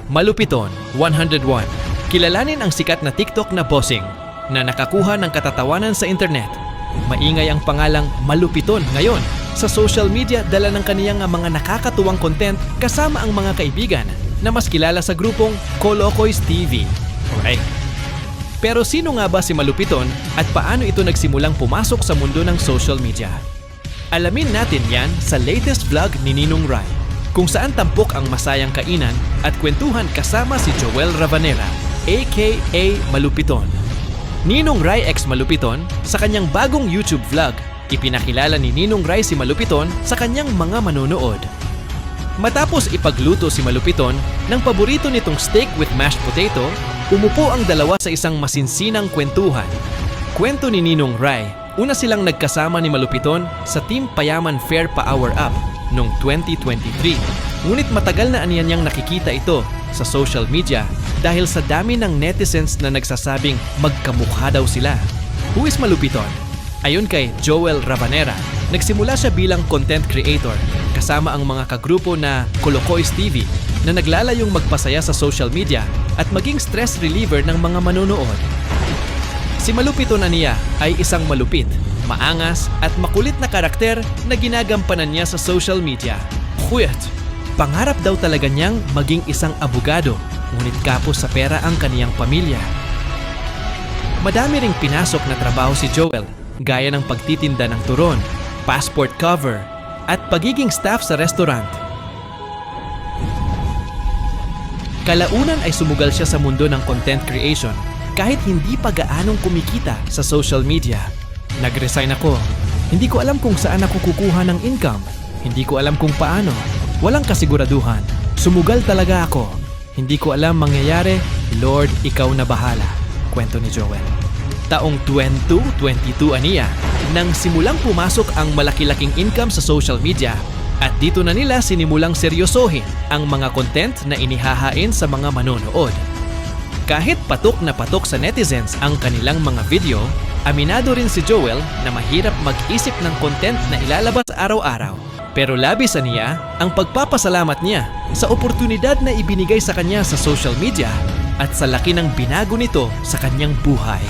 Malupiton, 101. Kilalanin ang sikat na TikTok na bossing na nakakuha ng katatawanan sa internet. Maingay ang pangalang Malupiton ngayon. Sa social media, dala ng kaniyang mga nakakatuwang content kasama ang mga kaibigan na mas kilala sa grupong Kolokoys TV. Alright. Pero sino nga ba si Malupiton at paano ito nagsimulang pumasok sa mundo ng social media? Alamin natin yan sa latest vlog ni Ninong Ry, kung saan tampok ang masayang kainan at kwentuhan kasama si Joel Ravanera, aka Malupiton. Ninong Ry x Malupiton, sa kanyang bagong YouTube vlog, ipinakilala ni Ninong Ry si Malupiton sa kanyang mga manonood. Matapos ipagluto si Malupiton ng paborito nitong steak with mashed potato, umupo ang dalawa sa isang masinsinang kwentuhan. Kwento ni Ninong Ry, una silang nagkasama ni Malupiton sa Team Payaman Fair Pa-Hour Up noong 2023. Ngunit matagal na aniyan niyang nakikita ito sa social media dahil sa dami ng netizens na nagsasabing magkamukha daw sila. Who is Malupiton? Ayon kay Joel Ravanera, nagsimula siya bilang content creator kasama ang mga kagrupo na Kolokoys TV na naglalayong magpasaya sa social media at maging stress reliever ng mga manonood. Si Malupiton niya ay isang malupit, maangas at makulit na karakter na ginagampanan niya sa social media. Kuyat, pangarap daw talaga niyang maging isang abogado, ngunit kapos sa pera ang kaniyang pamilya. Madami ring pinasok na trabaho si Joel, gaya ng pagtitinda ng turon, passport cover, at pagiging staff sa restaurant. Kalaunan ay sumugal siya sa mundo ng content creation kahit hindi pa gaanong kumikita sa social media. Nag-resign ako. Hindi ko alam kung saan ako kukuha ng income. Hindi ko alam kung paano. Walang kasiguraduhan. Sumugal talaga ako. Hindi ko alam mangyayari. Lord, ikaw na bahala. Kwento ni Joel. Taong 2022 aniya, nang simulang pumasok ang malaki-laking income sa social media at dito na nila sinimulang seryosohin ang mga content na inihahain sa mga manonood. Kahit patok na patok sa netizens ang kanilang mga video, aminado rin si Joel na mahirap mag-isip ng content na ilalabas araw-araw. Pero labis niya ang pagpapasalamat niya sa oportunidad na ibinigay sa kanya sa social media at sa laki ng binago nito sa kanyang buhay.